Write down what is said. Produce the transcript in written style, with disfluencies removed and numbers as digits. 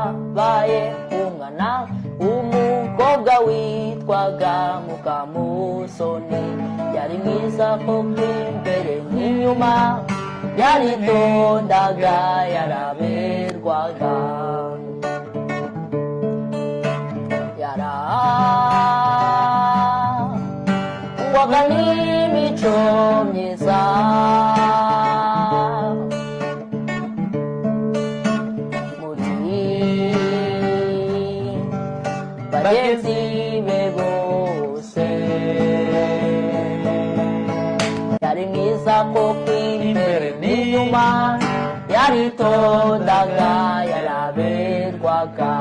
habaye umwana w'umukobwa witwaga Mukamusoni. Yari mwiza koko imbere n'inyuma, yaritondaga yaraberwaga, yarangwaga n'imico myiza. Bagenzi be bose yari mwiza koko imbere n'inyuma, yaritondaga yaraberwaga.